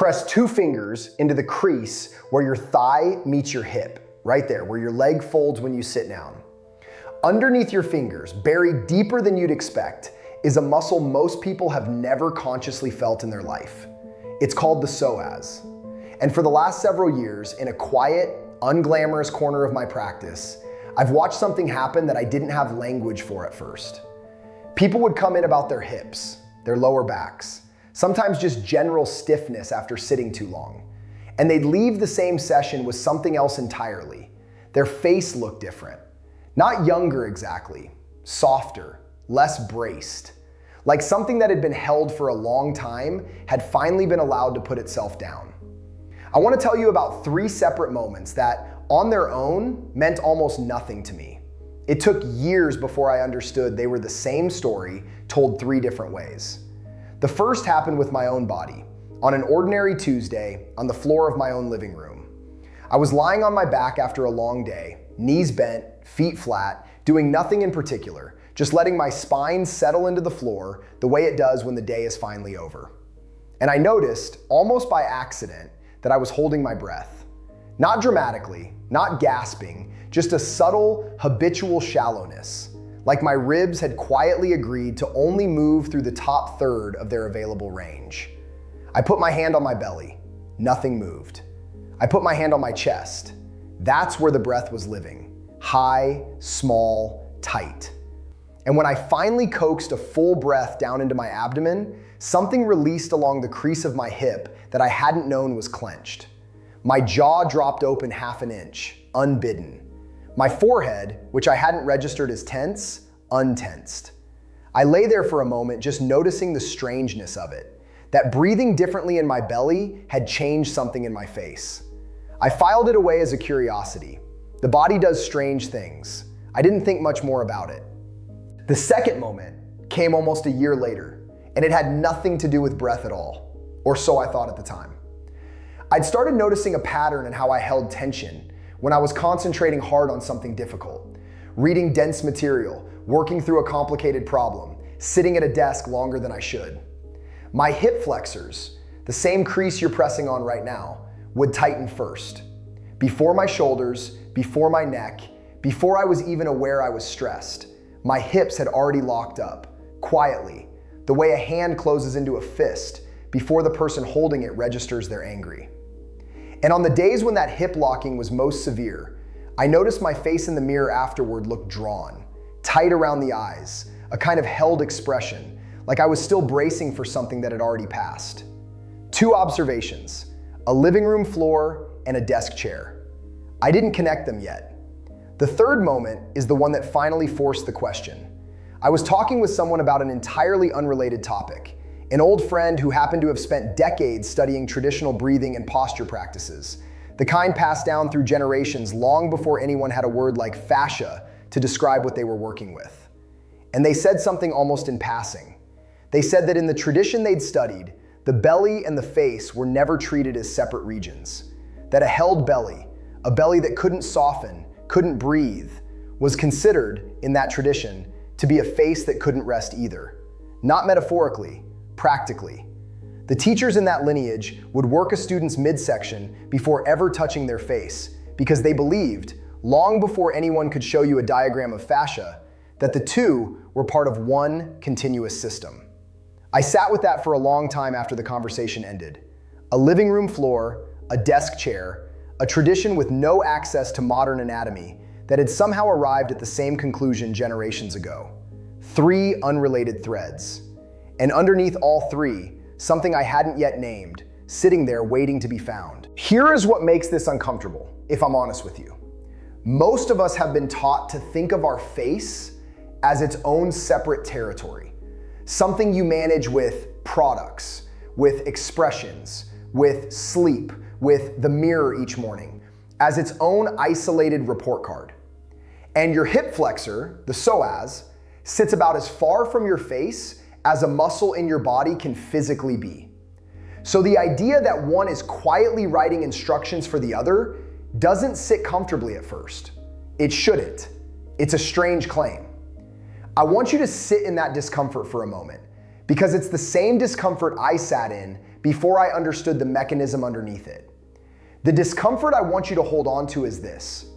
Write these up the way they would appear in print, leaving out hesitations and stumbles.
press 2 fingers into the crease where your thigh meets your hip, right there, where your leg folds when you sit down. Underneath your fingers, buried deeper than you'd expect, is a muscle most people have never consciously felt in their life. It's called the psoas. And for the last several years, in a quiet, unglamorous corner of my practice, I've watched something happen that I didn't have language for at first. People would come in about their hips, their lower backs, sometimes just general stiffness after sitting too long. And they'd leave the same session with something else entirely. Their face looked different. Not younger exactly, softer, less braced. Like something that had been held for a long time had finally been allowed to put itself down. I want to tell you about 3 separate moments that, on their own, meant almost nothing to me. It took years before I understood they were the same story told 3 different ways. The first happened with my own body, on an ordinary Tuesday on the floor of my own living room. I was lying on my back after a long day, knees bent, feet flat, doing nothing in particular, just letting my spine settle into the floor the way it does when the day is finally over. And I noticed, almost by accident, that I was holding my breath. Not dramatically, not gasping, just a subtle, habitual shallowness, like my ribs had quietly agreed to only move through the top third of their available range. I put my hand on my belly. Nothing moved. I put my hand on my chest. That's where the breath was living. High, small, tight. And when I finally coaxed a full breath down into my abdomen, something released along the crease of my hip that I hadn't known was clenched. My jaw dropped open half an inch, unbidden. My forehead, which I hadn't registered as tense, untensed. I lay there for a moment just noticing the strangeness of it, that breathing differently in my belly had changed something in my face. I filed it away as a curiosity. The body does strange things. I didn't think much more about it. The second moment came almost a year later, and it had nothing to do with breath at all, or so I thought at the time. I'd started noticing a pattern in how I held tension when I was concentrating hard on something difficult, reading dense material, working through a complicated problem, sitting at a desk longer than I should. My hip flexors, the same crease you're pressing on right now, would tighten first. Before my shoulders, before my neck, before I was even aware I was stressed, my hips had already locked up, quietly, the way a hand closes into a fist before the person holding it registers they're angry. And on the days when that hip locking was most severe, I noticed my face in the mirror afterward looked drawn, tight around the eyes, a kind of held expression, like I was still bracing for something that had already passed. 2 observations, a living room floor and a desk chair. I didn't connect them yet. The third moment is the one that finally forced the question. I was talking with someone about an entirely unrelated topic, an old friend who happened to have spent decades studying traditional breathing and posture practices, the kind passed down through generations long before anyone had a word like fascia to describe what they were working with. And they said something almost in passing. They said that in the tradition they'd studied, the belly and the face were never treated as separate regions, that a held belly, a belly that couldn't soften, couldn't breathe, was considered, in that tradition, to be a face that couldn't rest either. Not metaphorically, practically. The teachers in that lineage would work a student's midsection before ever touching their face, because they believed, long before anyone could show you a diagram of fascia, that the 2 were part of one continuous system. I sat with that for a long time after the conversation ended. A living room floor, a desk chair, a tradition with no access to modern anatomy that had somehow arrived at the same conclusion generations ago. 3 unrelated threads. And underneath all 3, something I hadn't yet named, sitting there waiting to be found. Here is what makes this uncomfortable, if I'm honest with you. Most of us have been taught to think of our face as its own separate territory. Something you manage with products, with expressions, with sleep, with the mirror each morning, as its own isolated report card. And your hip flexor, the psoas, sits about as far from your face as a muscle in your body can physically be. So the idea that one is quietly writing instructions for the other doesn't sit comfortably at first. It shouldn't. It's a strange claim. I want you to sit in that discomfort for a moment, because it's the same discomfort I sat in before I understood the mechanism underneath it. The discomfort I want you to hold on to is this.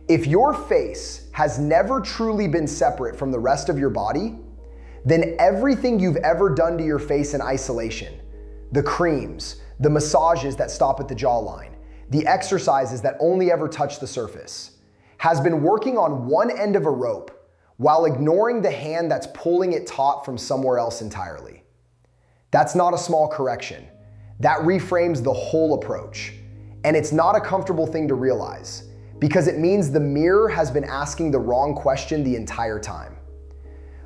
If your face has never truly been separate from the rest of your body, then everything you've ever done to your face in isolation, the creams, the massages that stop at the jawline, the exercises that only ever touch the surface, has been working on one end of a rope while ignoring the hand that's pulling it taut from somewhere else entirely. That's not a small correction. That reframes the whole approach. And it's not a comfortable thing to realize, because it means the mirror has been asking the wrong question the entire time.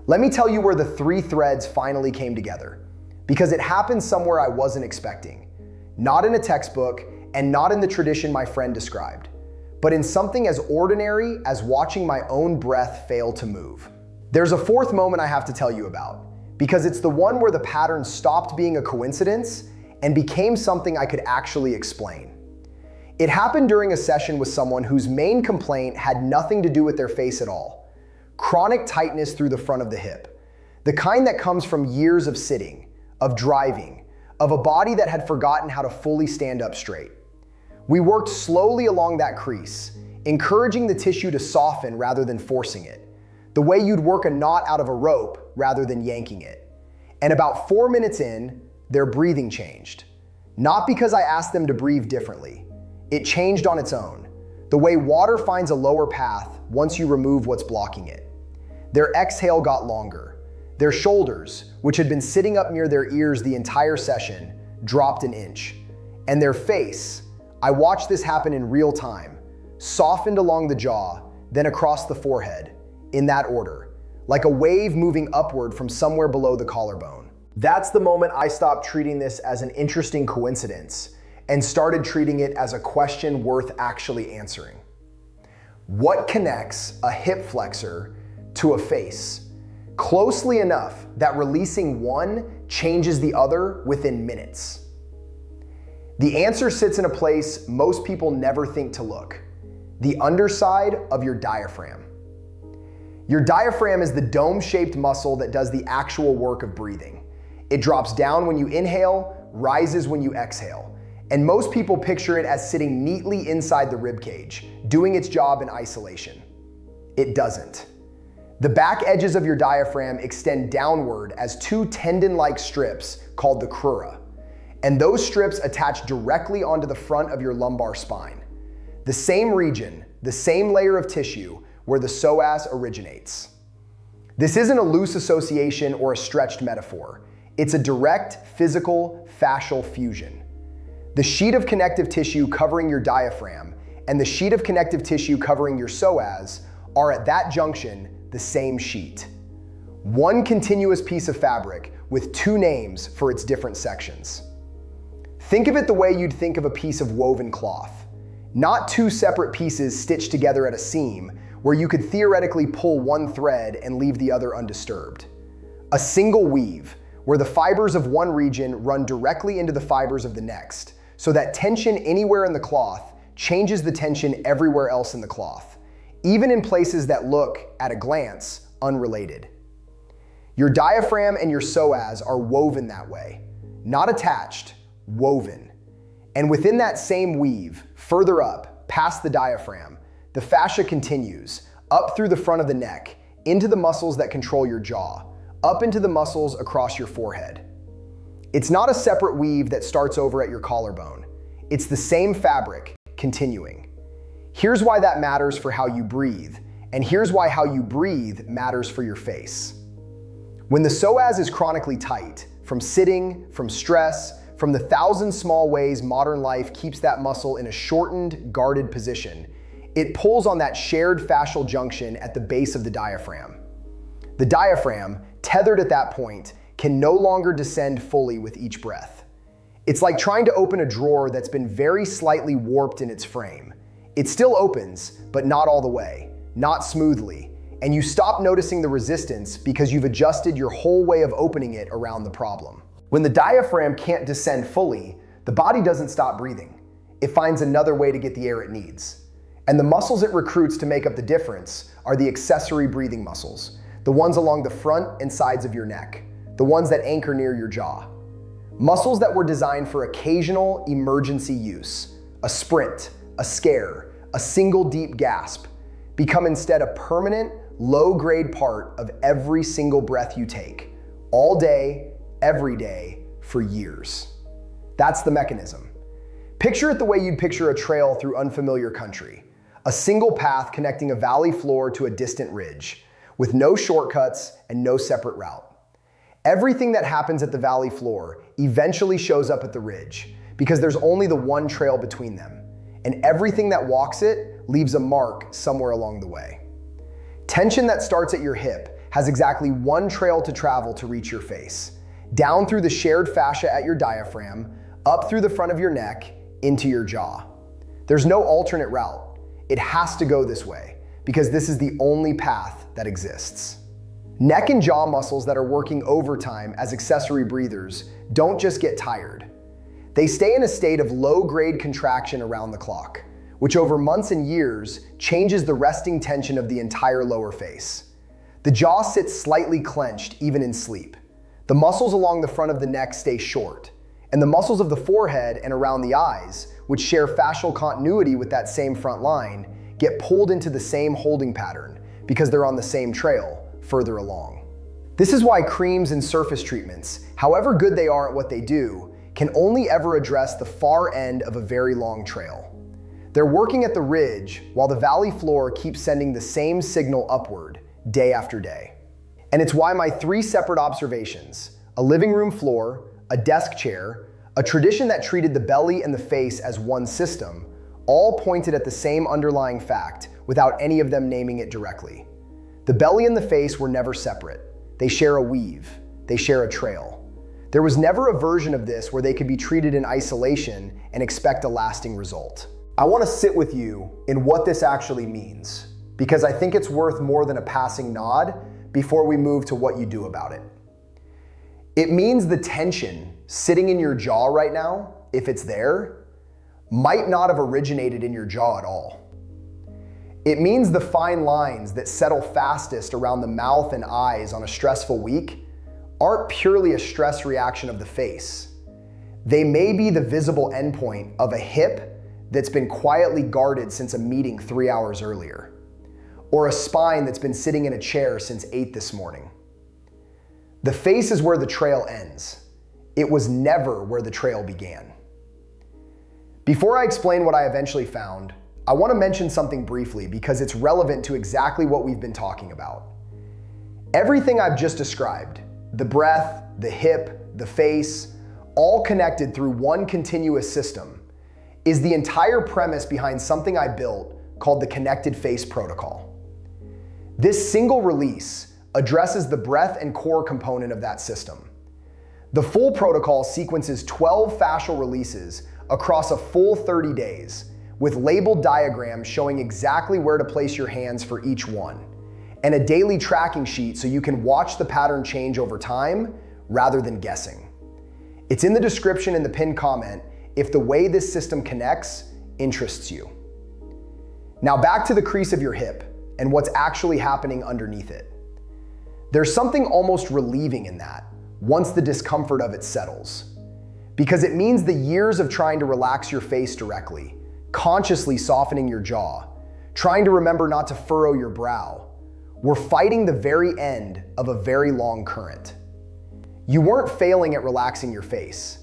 Let me tell you where the three threads finally came together, because it happened somewhere I wasn't expecting. Not in a textbook, and not in the tradition my friend described, but in something as ordinary as watching my own breath fail to move. There's a fourth moment I have to tell you about, because it's the one where the pattern stopped being a coincidence and became something I could actually explain. It happened during a session with someone whose main complaint had nothing to do with their face at all. Chronic tightness through the front of the hip. The kind that comes from years of sitting, of driving, of a body that had forgotten how to fully stand up straight. We worked slowly along that crease, encouraging the tissue to soften rather than forcing it, the way you'd work a knot out of a rope rather than yanking it. And about 4 minutes in, their breathing changed. Not because I asked them to breathe differently. It changed on its own, the way water finds a lower path once you remove what's blocking it. Their exhale got longer. Their shoulders, which had been sitting up near their ears the entire session, dropped an inch. And their face, I watched this happen in real time, softened along the jaw, then across the forehead, in that order, like a wave moving upward from somewhere below the collarbone. That's the moment I stopped treating this as an interesting coincidence and started treating it as a question worth actually answering. What connects a hip flexor to a face closely enough that releasing one changes the other within minutes? The answer sits in a place most people never think to look: the underside of your diaphragm. Your diaphragm is the dome-shaped muscle that does the actual work of breathing. It drops down when you inhale, rises when you exhale, and most people picture it as sitting neatly inside the ribcage, doing its job in isolation. It doesn't. The back edges of your diaphragm extend downward as two tendon-like strips called the crura. And those strips attach directly onto the front of your lumbar spine. The same region, the same layer of tissue where the psoas originates. This isn't a loose association or a stretched metaphor. It's a direct, physical, fascial fusion. The sheet of connective tissue covering your diaphragm and the sheet of connective tissue covering your psoas are at that junction the same sheet. One continuous piece of fabric with two names for its different sections. Think of it the way you'd think of a piece of woven cloth. Not two separate pieces stitched together at a seam where you could theoretically pull one thread and leave the other undisturbed. A single weave where the fibers of one region run directly into the fibers of the next, so that tension anywhere in the cloth changes the tension everywhere else in the cloth, even in places that look, at a glance, unrelated. Your diaphragm and your psoas are woven that way, not attached, woven. And within that same weave, further up, past the diaphragm, the fascia continues, up through the front of the neck, into the muscles that control your jaw, up into the muscles across your forehead. It's not a separate weave that starts over at your collarbone. It's the same fabric, continuing. Here's why that matters for how you breathe, and here's why how you breathe matters for your face. When the psoas is chronically tight, from sitting, from stress, from the thousand small ways modern life keeps that muscle in a shortened, guarded position, it pulls on that shared fascial junction at the base of the diaphragm. The diaphragm, tethered at that point, can no longer descend fully with each breath. It's like trying to open a drawer that's been very slightly warped in its frame. It still opens, but not all the way, not smoothly, and you stop noticing the resistance because you've adjusted your whole way of opening it around the problem. When the diaphragm can't descend fully, the body doesn't stop breathing. It finds another way to get the air it needs. And the muscles it recruits to make up the difference are the accessory breathing muscles, the ones along the front and sides of your neck, the ones that anchor near your jaw. Muscles that were designed for occasional emergency use, a sprint, a scare, a single deep gasp, become instead a permanent, low-grade part of every single breath you take, all day, every day, for years. That's the mechanism. Picture it the way you'd picture a trail through unfamiliar country, a single path connecting a valley floor to a distant ridge, with no shortcuts and no separate route. Everything that happens at the valley floor eventually shows up at the ridge because there's only the one trail between them, and everything that walks it leaves a mark somewhere along the way. Tension that starts at your hip has exactly one trail to travel to reach your face, down through the shared fascia at your diaphragm, up through the front of your neck, into your jaw. There's no alternate route. It has to go this way because this is the only path that exists. Neck and jaw muscles that are working overtime as accessory breathers don't just get tired. They stay in a state of low-grade contraction around the clock, which over months and years changes the resting tension of the entire lower face. The jaw sits slightly clenched even in sleep. The muscles along the front of the neck stay short, and the muscles of the forehead and around the eyes, which share fascial continuity with that same front line, get pulled into the same holding pattern because they're on the same trail further along. This is why creams and surface treatments, however good they are at what they do, can only ever address the far end of a very long trail. They're working at the ridge while the valley floor keeps sending the same signal upward day after day. And it's why my 3 separate observations, a living room floor, a desk chair, a tradition that treated the belly and the face as one system, all pointed at the same underlying fact without any of them naming it directly. The belly and the face were never separate. They share a weave. They share a trail. There was never a version of this where they could be treated in isolation and expect a lasting result. I want to sit with you in what this actually means, because I think it's worth more than a passing nod before we move to what you do about it. It means the tension sitting in your jaw right now, if it's there, might not have originated in your jaw at all. It means the fine lines that settle fastest around the mouth and eyes on a stressful week aren't purely a stress reaction of the face. They may be the visible endpoint of a hip that's been quietly guarded since a meeting 3 hours earlier, or a spine that's been sitting in a chair since 8 this morning. The face is where the trail ends. It was never where the trail began. Before I explain what I eventually found, I want to mention something briefly because it's relevant to exactly what we've been talking about. Everything I've just described, the breath, the hip, the face, all connected through one continuous system, is the entire premise behind something I built called the Connected Face Protocol. This single release addresses the breath and core component of that system. The full protocol sequences 12 fascial releases across a full 30 days, with labeled diagrams showing exactly where to place your hands for each one, and a daily tracking sheet so you can watch the pattern change over time rather than guessing. It's in the description in the pinned comment if the way this system connects interests you. Now back to the crease of your hip and what's actually happening underneath it. There's something almost relieving in that once the discomfort of it settles, because it means the years of trying to relax your face directly, consciously softening your jaw, trying to remember not to furrow your brow, were fighting the very end of a very long current. You weren't failing at relaxing your face.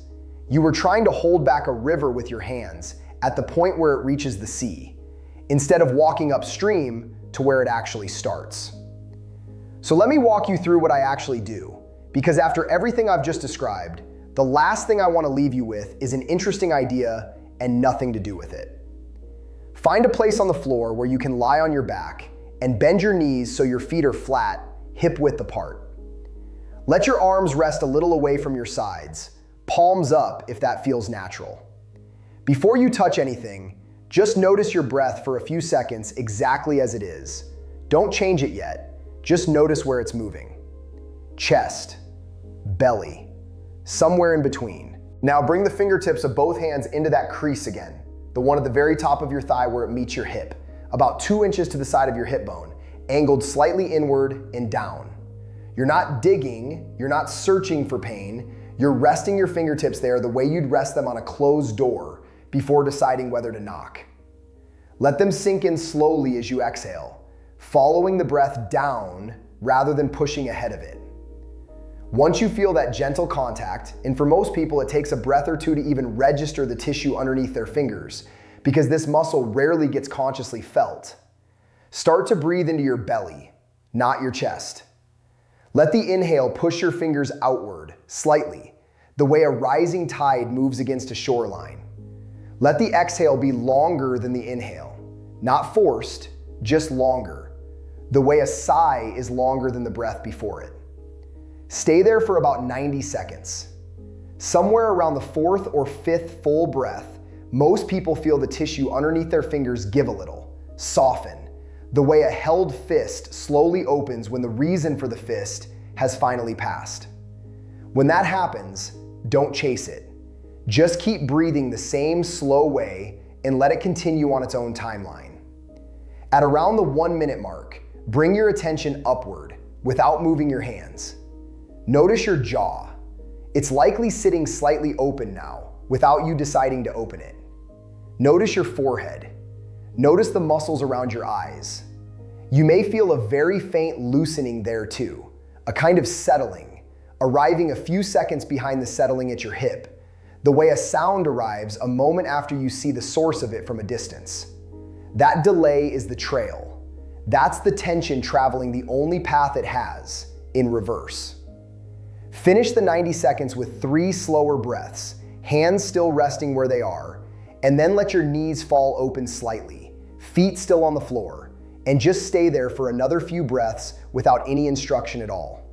You were trying to hold back a river with your hands at the point where it reaches the sea, instead of walking upstream to where it actually starts. So let me walk you through what I actually do, because after everything I've just described, the last thing I want to leave you with is an interesting idea and nothing to do with it. Find a place on the floor where you can lie on your back and bend your knees so your feet are flat, hip width apart. Let your arms rest a little away from your sides, palms up if that feels natural. Before you touch anything, just notice your breath for a few seconds exactly as it is. Don't change it yet, just notice where it's moving. Chest, belly, somewhere in between. Now bring the fingertips of both hands into that crease again, the one at the very top of your thigh where it meets your hip, about 2 inches to the side of your hip bone, angled slightly inward and down. You're not digging, you're not searching for pain, You're resting your fingertips there the way you'd rest them on a closed door before deciding whether to knock. Let them sink in slowly as you exhale, following the breath down rather than pushing ahead of it. Once you feel that gentle contact, and for most people it takes a breath or two to even register the tissue underneath their fingers, because this muscle rarely gets consciously felt, start to breathe into your belly, not your chest. Let the inhale push your fingers outward, slightly, the way a rising tide moves against a shoreline. Let the exhale be longer than the inhale, not forced, just longer, the way a sigh is longer than the breath before it. Stay there for about 90 seconds. Somewhere around the fourth or fifth full breath, most people feel the tissue underneath their fingers give a little, soften, the way a held fist slowly opens when the reason for the fist has finally passed. When that happens, don't chase it. Just keep breathing the same slow way and let it continue on its own timeline. At around the 1 minute mark, bring your attention upward without moving your hands. Notice your jaw. It's likely sitting slightly open now without you deciding to open it. Notice your forehead. Notice the muscles around your eyes. You may feel a very faint loosening there too, a kind of settling, arriving a few seconds behind the settling at your hip, the way a sound arrives a moment after you see the source of it from a distance. That delay is the trail. That's the tension traveling the only path it has, in reverse. Finish the 90 seconds with 3 slower breaths, hands still resting where they are, and then let your knees fall open slightly, feet still on the floor, and just stay there for another few breaths without any instruction at all.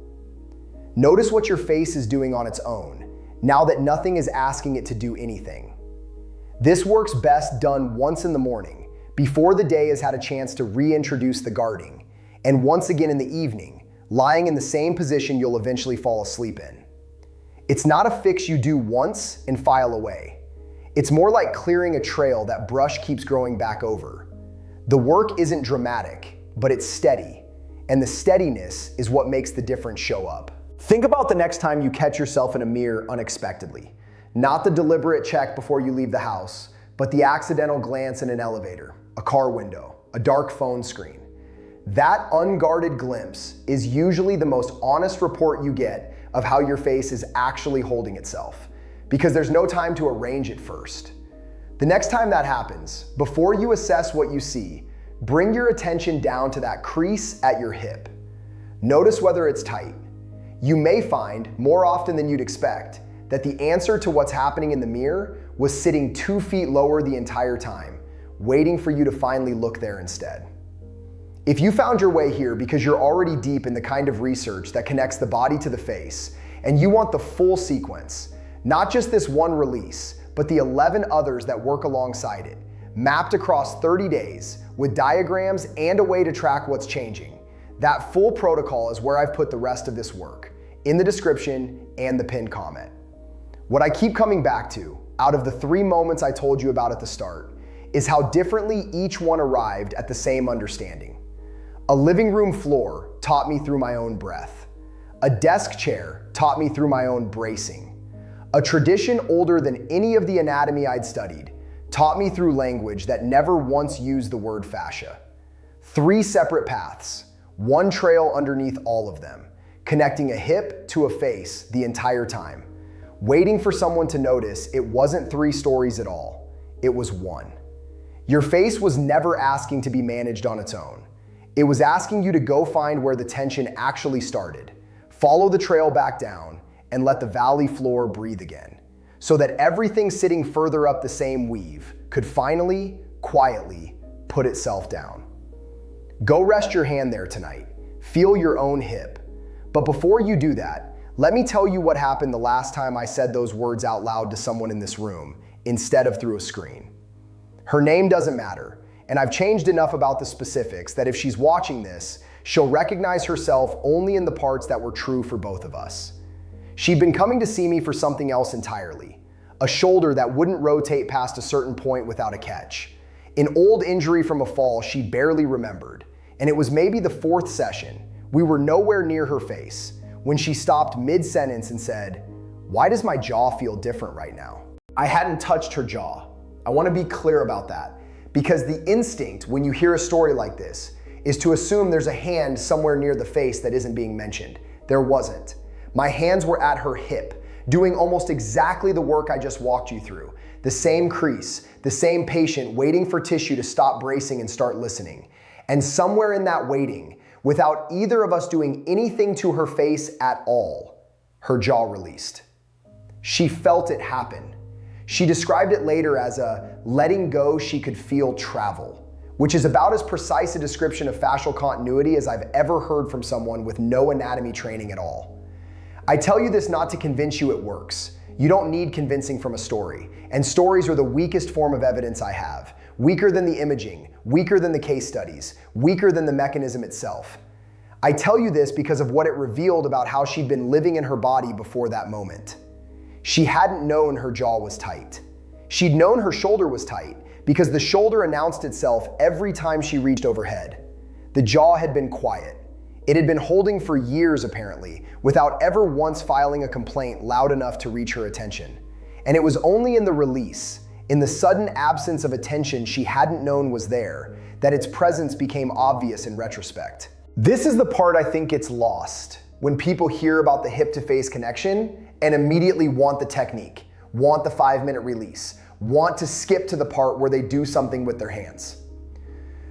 Notice what your face is doing on its own, now that nothing is asking it to do anything. This works best done once in the morning, before the day has had a chance to reintroduce the guarding, and once again in the evening, lying in the same position you'll eventually fall asleep in. It's not a fix you do once and file away. It's more like clearing a trail that brush keeps growing back over. The work isn't dramatic, but it's steady, and the steadiness is what makes the difference show up. Think about the next time you catch yourself in a mirror unexpectedly. Not the deliberate check before you leave the house, but the accidental glance in an elevator, a car window, a dark phone screen. That unguarded glimpse is usually the most honest report you get of how your face is actually holding itself, because there's no time to arrange it first. The next time that happens, before you assess what you see, bring your attention down to that crease at your hip. Notice whether it's tight. You may find, more often than you'd expect, that the answer to what's happening in the mirror was sitting 2 feet lower the entire time, waiting for you to finally look there instead. If you found your way here because you're already deep in the kind of research that connects the body to the face, and you want the full sequence, not just this one release, but the 11 others that work alongside it, mapped across 30 days with diagrams and a way to track what's changing, that full protocol is where I've put the rest of this work, in the description and the pinned comment. What I keep coming back to, out of the 3 moments I told you about at the start, is how differently each one arrived at the same understanding. A living room floor taught me through my own breath. A desk chair taught me through my own bracing. A tradition older than any of the anatomy I'd studied taught me through language that never once used the word fascia. 3 separate paths, 1 trail underneath all of them, connecting a hip to a face the entire time, waiting for someone to notice it wasn't 3 stories at all, it was 1. Your face was never asking to be managed on its own. It was asking you to go find where the tension actually started, follow the trail back down, and let the valley floor breathe again, so that everything sitting further up the same weave could finally, quietly, put itself down. Go rest your hand there tonight. Feel your own hip. But before you do that, let me tell you what happened the last time I said those words out loud to someone in this room, instead of through a screen. Her name doesn't matter, and I've changed enough about the specifics that if she's watching this, she'll recognize herself only in the parts that were true for both of us. She'd been coming to see me for something else entirely, a shoulder that wouldn't rotate past a certain point without a catch, an old injury from a fall she barely remembered, and it was maybe the 4th session, we were nowhere near her face, when she stopped mid-sentence and said, Why does my jaw feel different right now? I hadn't touched her jaw. I want to be clear about that, because the instinct when you hear a story like this is to assume there's a hand somewhere near the face that isn't being mentioned. There wasn't. My hands were at her hip, doing almost exactly the work I just walked you through. The same crease, the same patient waiting for tissue to stop bracing and start listening. And somewhere in that waiting, without either of us doing anything to her face at all, her jaw released. She felt it happen. She described it later as a letting go she could feel travel, which is about as precise a description of fascial continuity as I've ever heard from someone with no anatomy training at all. I tell you this not to convince you it works. You don't need convincing from a story, and stories are the weakest form of evidence I have. Weaker than the imaging, weaker than the case studies, weaker than the mechanism itself. I tell you this because of what it revealed about how she'd been living in her body before that moment. She hadn't known her jaw was tight. She'd known her shoulder was tight because the shoulder announced itself every time she reached overhead. The jaw had been quiet. It had been holding for years apparently, without ever once filing a complaint loud enough to reach her attention. And it was only in the release, in the sudden absence of attention she hadn't known was there, that its presence became obvious in retrospect. This is the part I think gets lost when people hear about the hip-to-face connection and immediately want the technique, want the 5-minute release, want to skip to the part where they do something with their hands.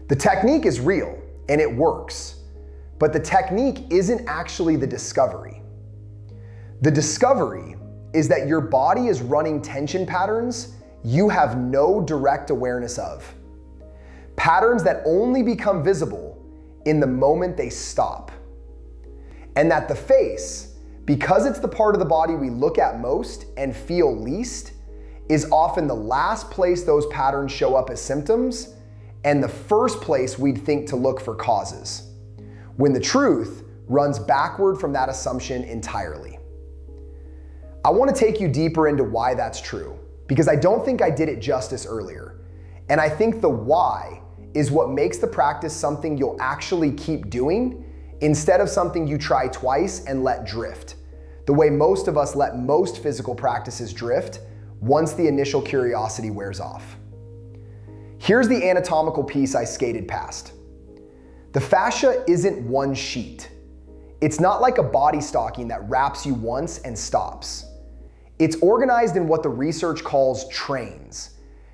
The technique is real and it works, but the technique isn't actually the discovery. The discovery is that your body is running tension patterns you have no direct awareness of. Patterns that only become visible in the moment they stop. And that the face, because it's the part of the body we look at most and feel least, is often the last place those patterns show up as symptoms and the first place we'd think to look for causes, when the truth runs backward from that assumption entirely. I want to take you deeper into why that's true, because I don't think I did it justice earlier. And I think the why is what makes the practice something you'll actually keep doing instead of something you try twice and let drift, the way most of us let most physical practices drift once the initial curiosity wears off. Here's the anatomical piece I skated past. The fascia isn't one sheet. It's not like a body stocking that wraps you once and stops. It's organized in what the research calls trains,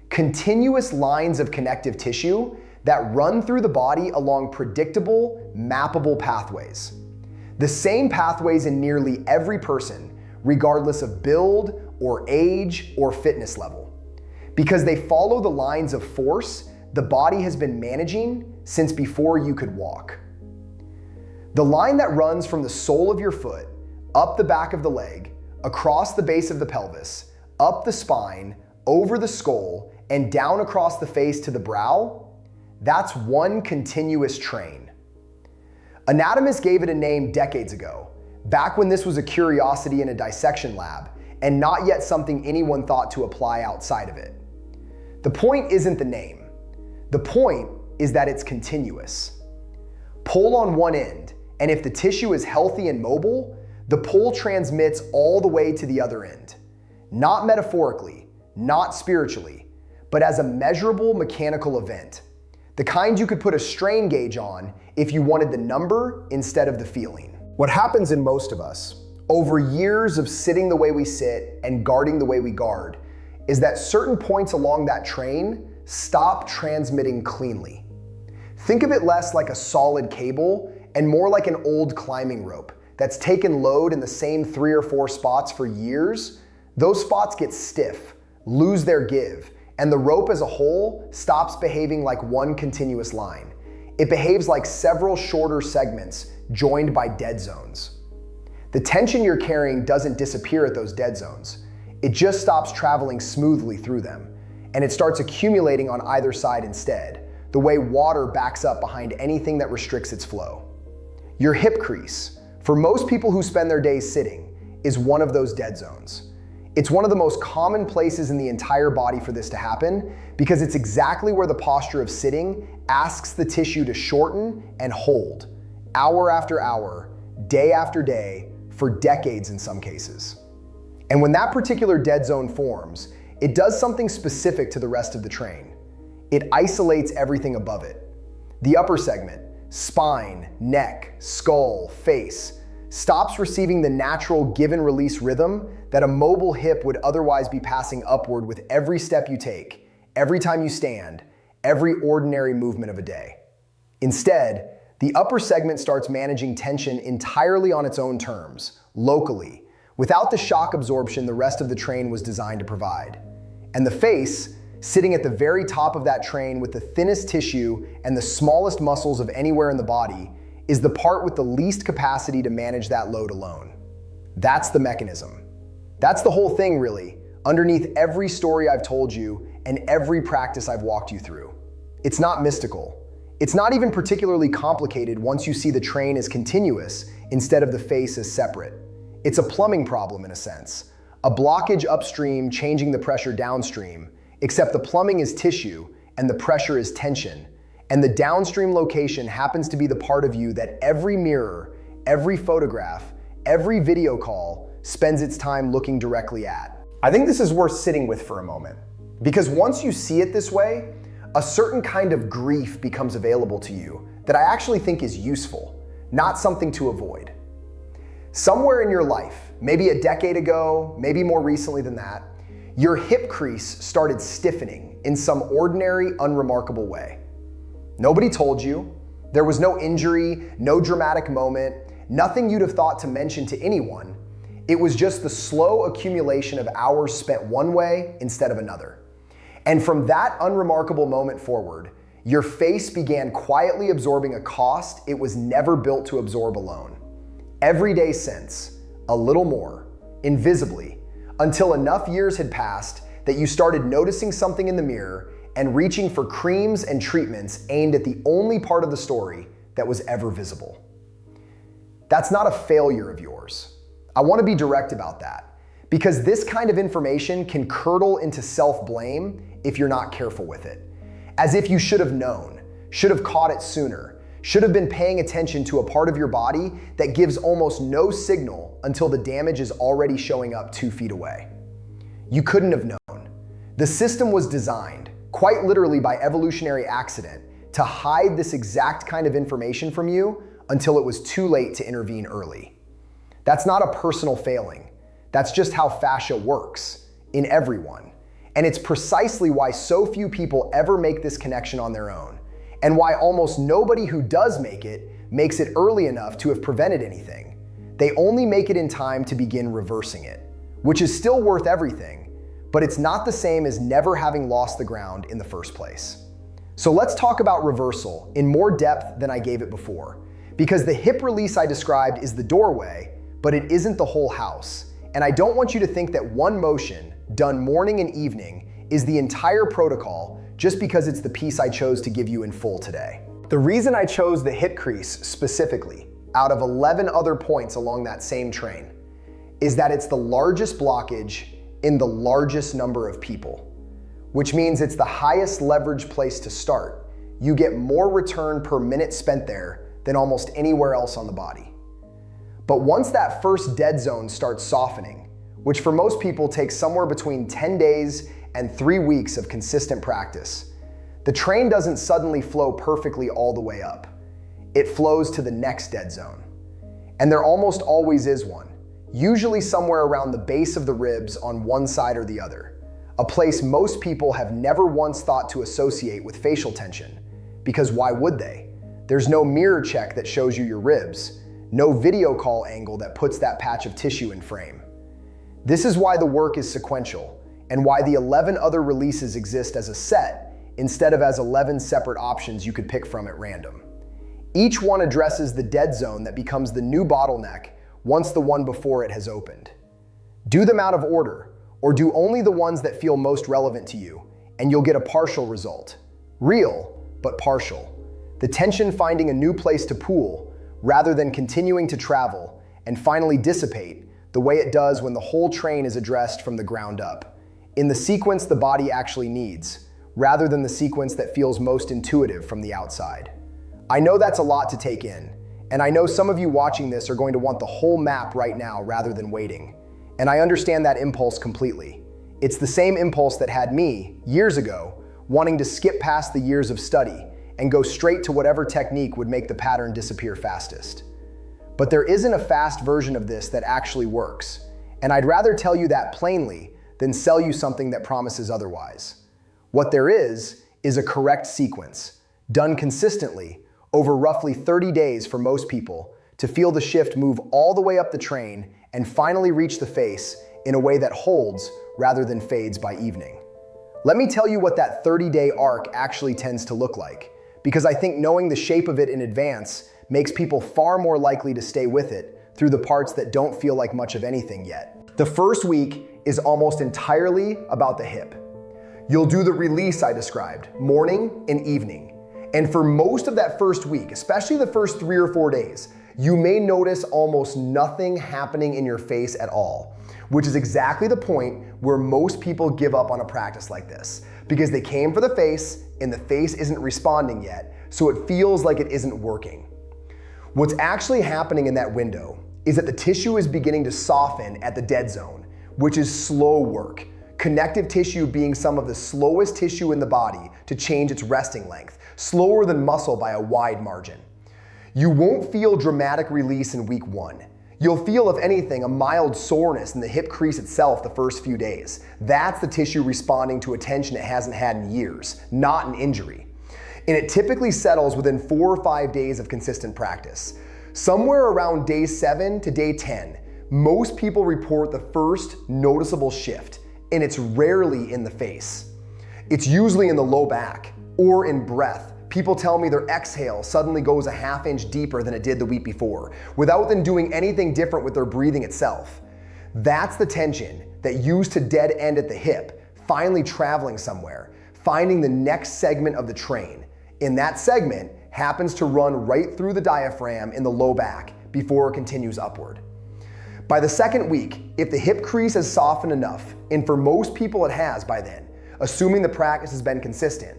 continuous lines of connective tissue that run through the body along predictable, mappable pathways. The same pathways in nearly every person, regardless of build or age or fitness level, because they follow the lines of force the body has been managing since before you could walk. The line that runs from the sole of your foot, up the back of the leg, across the base of the pelvis, up the spine, over the skull, and down across the face to the brow, that's one continuous train. Anatomists gave it a name decades ago, back when this was a curiosity in a dissection lab, and not yet something anyone thought to apply outside of it. The point isn't the name. The point is that it's continuous. Pull on one end, and if the tissue is healthy and mobile, the pull transmits all the way to the other end. Not metaphorically, not spiritually, but as a measurable mechanical event. The kind you could put a strain gauge on if you wanted the number instead of the feeling. What happens in most of us, over years of sitting the way we sit and guarding the way we guard, is that certain points along that train stop transmitting cleanly. Think of it less like a solid cable and more like an old climbing rope that's taken load in the same 3 or 4 spots for years. Those spots get stiff, lose their give, and the rope as a whole stops behaving like one continuous line. It behaves like several shorter segments joined by dead zones. The tension you're carrying doesn't disappear at those dead zones. It just stops traveling smoothly through them, and it starts accumulating on either side instead, the way water backs up behind anything that restricts its flow. Your hip crease, for most people who spend their days sitting, is one of those dead zones. It's one of the most common places in the entire body for this to happen because it's exactly where the posture of sitting asks the tissue to shorten and hold, hour after hour, day after day, for decades in some cases. And when that particular dead zone forms, it does something specific to the rest of the train. It isolates everything above it. The upper segment, spine, neck, skull, face, stops receiving the natural give and release rhythm that a mobile hip would otherwise be passing upward with every step you take, every time you stand, every ordinary movement of a day. Instead, the upper segment starts managing tension entirely on its own terms, locally, without the shock absorption the rest of the train was designed to provide. And the face, sitting at the very top of that train with the thinnest tissue and the smallest muscles of anywhere in the body, is the part with the least capacity to manage that load alone. That's the mechanism. That's the whole thing, really, underneath every story I've told you and every practice I've walked you through. It's not mystical. It's not even particularly complicated once you see the train as continuous instead of the face as separate. It's a plumbing problem in a sense, a blockage upstream changing the pressure downstream, except the plumbing is tissue and the pressure is tension, and the downstream location happens to be the part of you that every mirror, every photograph, every video call spends its time looking directly at. I think this is worth sitting with for a moment, because once you see it this way, a certain kind of grief becomes available to you that I actually think is useful, not something to avoid. Somewhere in your life, maybe a decade ago, maybe more recently than that, your hip crease started stiffening in some ordinary, unremarkable way. Nobody told you. There was no injury, no dramatic moment, nothing you'd have thought to mention to anyone. It was just the slow accumulation of hours spent one way instead of another. And from that unremarkable moment forward, your face began quietly absorbing a cost it was never built to absorb alone. Every day since, a little more, invisibly, until enough years had passed that you started noticing something in the mirror and reaching for creams and treatments aimed at the only part of the story that was ever visible. That's not a failure of yours. I want to be direct about that, because this kind of information can curdle into self-blame if you're not careful with it. As if you should have known, should have caught it sooner, should have been paying attention to a part of your body that gives almost no signal until the damage is already showing up 2 feet away. You couldn't have known. The system was designed, quite literally by evolutionary accident, to hide this exact kind of information from you until it was too late to intervene early. That's not a personal failing. That's just how fascia works, in everyone. And it's precisely why so few people ever make this connection on their own, and why almost nobody who does make it makes it early enough to have prevented anything. They only make it in time to begin reversing it, which is still worth everything, but it's not the same as never having lost the ground in the first place. So let's talk about reversal in more depth than I gave it before, because the hip release I described is the doorway, but it isn't the whole house. And I don't want you to think that one motion, done morning and evening, is the entire protocol just because it's the piece I chose to give you in full today. The reason I chose the hip crease specifically, out of 11 other points along that same train, is that it's the largest blockage in the largest number of people, which means it's the highest leverage place to start. You get more return per minute spent there than almost anywhere else on the body. But once that first dead zone starts softening, which for most people takes somewhere between 10 days and 3 weeks of consistent practice, the train doesn't suddenly flow perfectly all the way up. It flows to the next dead zone. And there almost always is one, usually somewhere around the base of the ribs on one side or the other, a place most people have never once thought to associate with facial tension, because why would they? There's no mirror check that shows you your ribs, no video call angle that puts that patch of tissue in frame. This is why the work is sequential, and why the 11 other releases exist as a set instead of as 11 separate options you could pick from at random. Each one addresses the dead zone that becomes the new bottleneck once the one before it has opened. Do them out of order, or do only the ones that feel most relevant to you, and you'll get a partial result. Real, but partial. The tension finding a new place to pool, rather than continuing to travel and finally dissipate the way it does when the whole train is addressed from the ground up, in the sequence the body actually needs, rather than the sequence that feels most intuitive from the outside. I know that's a lot to take in, and I know some of you watching this are going to want the whole map right now rather than waiting. And I understand that impulse completely. It's the same impulse that had me, years ago, wanting to skip past the years of study and go straight to whatever technique would make the pattern disappear fastest. But there isn't a fast version of this that actually works, and I'd rather tell you that plainly than sell you something that promises otherwise. What there is a correct sequence, done consistently, over roughly 30 days for most people, to feel the shift move all the way up the train and finally reach the face in a way that holds rather than fades by evening. Let me tell you what that 30-day arc actually tends to look like, because I think knowing the shape of it in advance makes people far more likely to stay with it through the parts that don't feel like much of anything yet. The first week is almost entirely about the hip. You'll do the release I described, morning and evening. And for most of that first week, especially the first 3 or 4 days, you may notice almost nothing happening in your face at all, which is exactly the point where most people give up on a practice like this, because they came for the face and the face isn't responding yet, so it feels like it isn't working. What's actually happening in that window is that the tissue is beginning to soften at the dead zone, which is slow work. Connective tissue being some of the slowest tissue in the body to change its resting length, slower than muscle by a wide margin. You won't feel dramatic release in week 1. You'll feel, if anything, a mild soreness in the hip crease itself the first few days. That's the tissue responding to a tension it hasn't had in years, not an injury. And it typically settles within 4 or 5 days of consistent practice. Somewhere around day 7 to day 10, most people report the first noticeable shift, and it's rarely in the face. It's usually in the low back or in breath. People tell me their exhale suddenly goes a ½ inch deeper than it did the week before, without them doing anything different with their breathing itself. That's the tension that used to dead end at the hip, finally traveling somewhere, finding the next segment of the train. And that segment happens to run right through the diaphragm in the low back before it continues upward. By the second week, if the hip crease has softened enough, and for most people it has by then, assuming the practice has been consistent,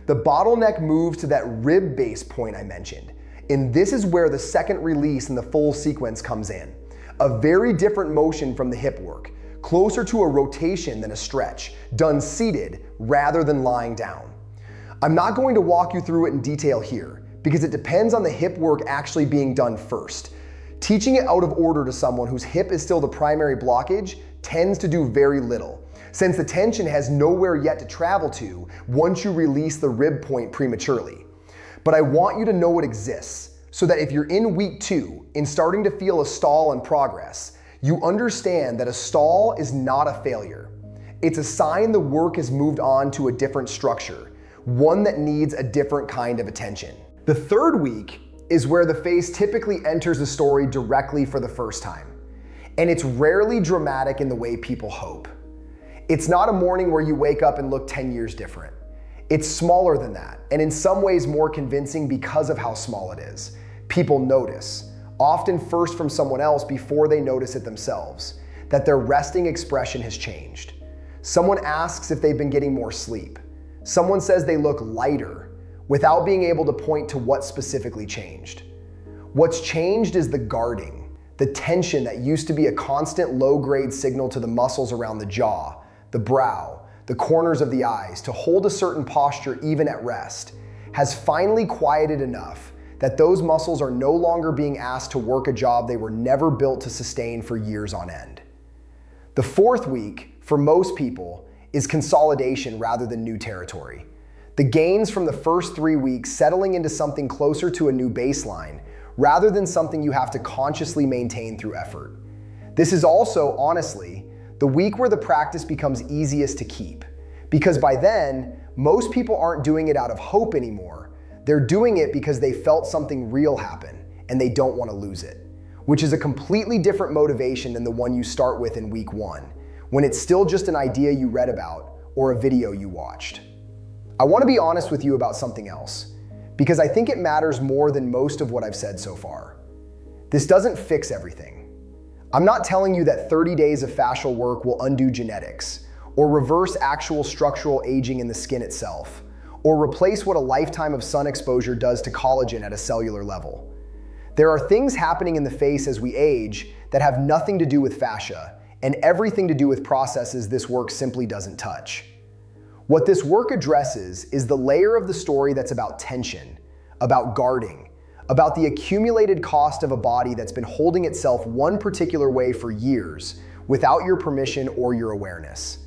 the bottleneck moves to that rib base point I mentioned. And this is where the second release in the full sequence comes in. A very different motion from the hip work, closer to a rotation than a stretch, done seated rather than lying down. I'm not going to walk you through it in detail here, because it depends on the hip work actually being done first. Teaching it out of order to someone whose hip is still the primary blockage tends to do very little, since the tension has nowhere yet to travel to once you release the rib point prematurely. But I want you to know it exists, so that if you're in week 2 and starting to feel a stall in progress, you understand that a stall is not a failure. It's a sign the work has moved on to a different structure, one that needs a different kind of attention. The third week is where the face typically enters the story directly for the first time. And it's rarely dramatic in the way people hope. It's not a morning where you wake up and look 10 years different. It's smaller than that, and in some ways more convincing because of how small it is. People notice, often first from someone else before they notice it themselves, that their resting expression has changed. Someone asks if they've been getting more sleep. Someone says they look lighter, without being able to point to what specifically changed. What's changed is the guarding, the tension that used to be a constant low-grade signal to the muscles around the jaw, the brow, the corners of the eyes to hold a certain posture even at rest, has finally quieted enough that those muscles are no longer being asked to work a job they were never built to sustain for years on end. The fourth week, for most people, is consolidation rather than new territory. The gains from the first 3 weeks settling into something closer to a new baseline, rather than something you have to consciously maintain through effort. This is also, honestly, the week where the practice becomes easiest to keep, because by then, most people aren't doing it out of hope anymore. They're doing it because they felt something real happen, and they don't want to lose it, which is a completely different motivation than the one you start with in week 1, when it's still just an idea you read about or a video you watched. I want to be honest with you about something else, because I think it matters more than most of what I've said so far. This doesn't fix everything. I'm not telling you that 30 days of fascial work will undo genetics, or reverse actual structural aging in the skin itself, or replace what a lifetime of sun exposure does to collagen at a cellular level. There are things happening in the face as we age that have nothing to do with fascia, and everything to do with processes this work simply doesn't touch. What this work addresses is the layer of the story that's about tension, about guarding, about the accumulated cost of a body that's been holding itself one particular way for years without your permission or your awareness.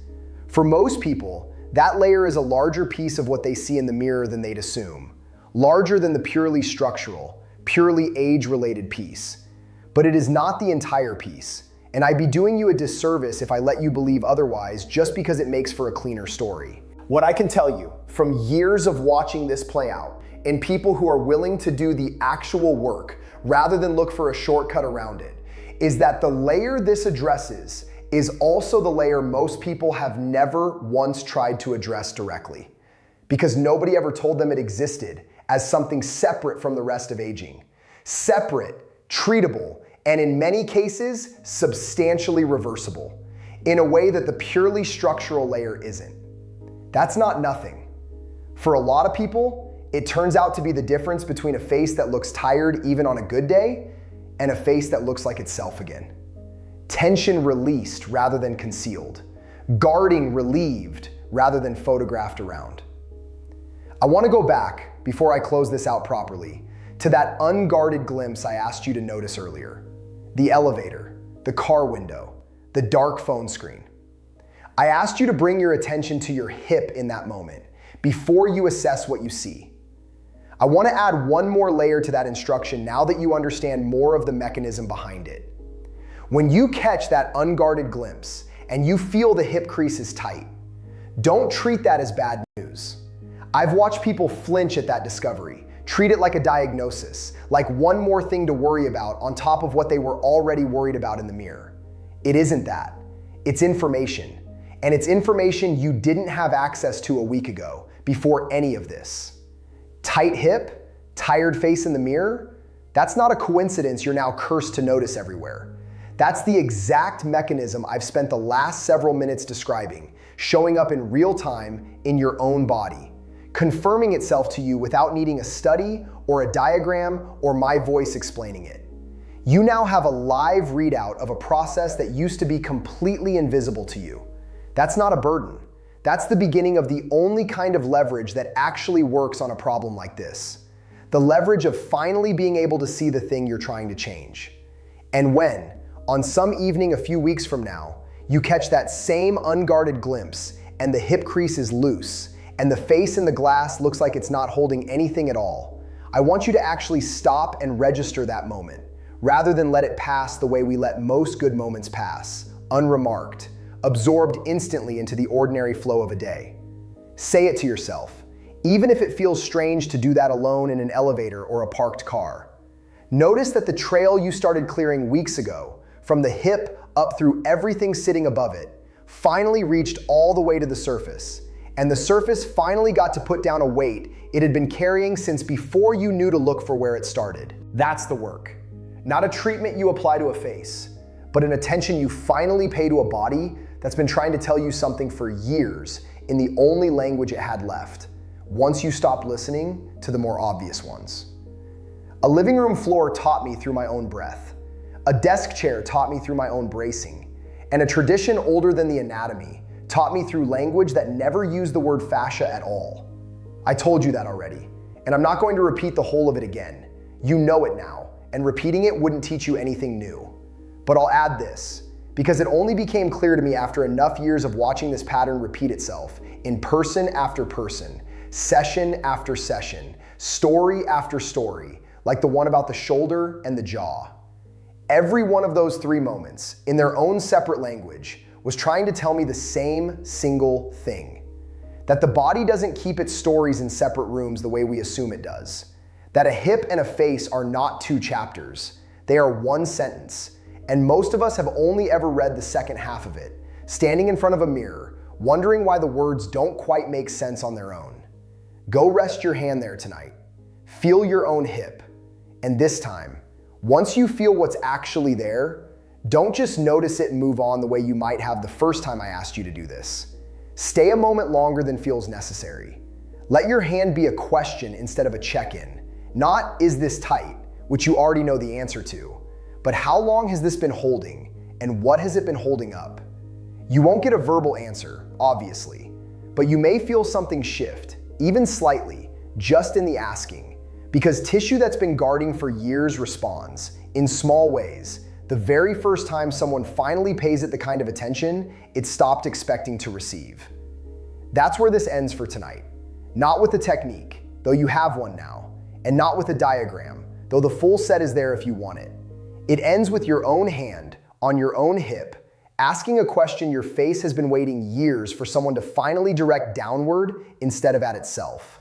For most people, that layer is a larger piece of what they see in the mirror than they'd assume, larger than the purely structural, purely age-related piece. But it is not the entire piece, and I'd be doing you a disservice if I let you believe otherwise just because it makes for a cleaner story. What I can tell you from years of watching this play out in people who are willing to do the actual work rather than look for a shortcut around it is that the layer this addresses is also the layer most people have never once tried to address directly, because nobody ever told them it existed as something separate from the rest of aging, separate, treatable, and in many cases, substantially reversible, in a way that the purely structural layer isn't. That's not nothing. For a lot of people, it turns out to be the difference between a face that looks tired even on a good day and a face that looks like itself again. Tension released rather than concealed. Guarding relieved rather than photographed around. I want to go back, before I close this out properly, to that unguarded glimpse I asked you to notice earlier. The elevator, the car window, the dark phone screen. I asked you to bring your attention to your hip in that moment before you assess what you see. I want to add one more layer to that instruction now that you understand more of the mechanism behind it. When you catch that unguarded glimpse and you feel the hip crease is tight, don't treat that as bad news. I've watched people flinch at that discovery, treat it like a diagnosis, like one more thing to worry about on top of what they were already worried about in the mirror. It isn't that. It's information. And it's information you didn't have access to a week ago, before any of this. Tight hip, tired face in the mirror, that's not a coincidence you're now cursed to notice everywhere. That's the exact mechanism I've spent the last several minutes describing, showing up in real time in your own body, confirming itself to you without needing a study or a diagram or my voice explaining it. You now have a live readout of a process that used to be completely invisible to you. That's not a burden. That's the beginning of the only kind of leverage that actually works on a problem like this. The leverage of finally being able to see the thing you're trying to change. And when, on some evening a few weeks from now, you catch that same unguarded glimpse and the hip crease is loose and the face in the glass looks like it's not holding anything at all, I want you to actually stop and register that moment, rather than let it pass the way we let most good moments pass, unremarked, absorbed instantly into the ordinary flow of a day. Say it to yourself, even if it feels strange to do that alone in an elevator or a parked car. Notice that the trail you started clearing weeks ago, from the hip up through everything sitting above it, finally reached all the way to the surface. And the surface finally got to put down a weight it had been carrying since before you knew to look for where it started. That's the work. Not a treatment you apply to a face, but an attention you finally pay to a body that's been trying to tell you something for years in the only language it had left, once you stopped listening to the more obvious ones. A living room floor taught me through my own breath. A desk chair taught me through my own bracing. And a tradition older than the anatomy taught me through language that never used the word fascia at all. I told you that already, and I'm not going to repeat the whole of it again. You know it now, and repeating it wouldn't teach you anything new. But I'll add this, because it only became clear to me after enough years of watching this pattern repeat itself in person after person, session after session, story after story, like the one about the shoulder and the jaw. Every one of those three moments, in their own separate language, was trying to tell me the same single thing. That the body doesn't keep its stories in separate rooms the way we assume it does. That a hip and a face are not two chapters. They are one sentence. And most of us have only ever read the second half of it, standing in front of a mirror, wondering why the words don't quite make sense on their own. Go rest your hand there tonight. Feel your own hip. And this time, once you feel what's actually there, don't just notice it and move on the way you might have the first time I asked you to do this. Stay a moment longer than feels necessary. Let your hand be a question instead of a check-in. Not, is this tight, which you already know the answer to, but how long has this been holding, and what has it been holding up? You won't get a verbal answer, obviously, but you may feel something shift, even slightly, just in the asking, because tissue that's been guarding for years responds, in small ways, the very first time someone finally pays it the kind of attention it stopped expecting to receive. That's where this ends for tonight. Not with the technique, though you have one now, and not with a diagram, though the full set is there if you want it. It ends with your own hand on your own hip, asking a question your face has been waiting years for someone to finally direct downward instead of at itself.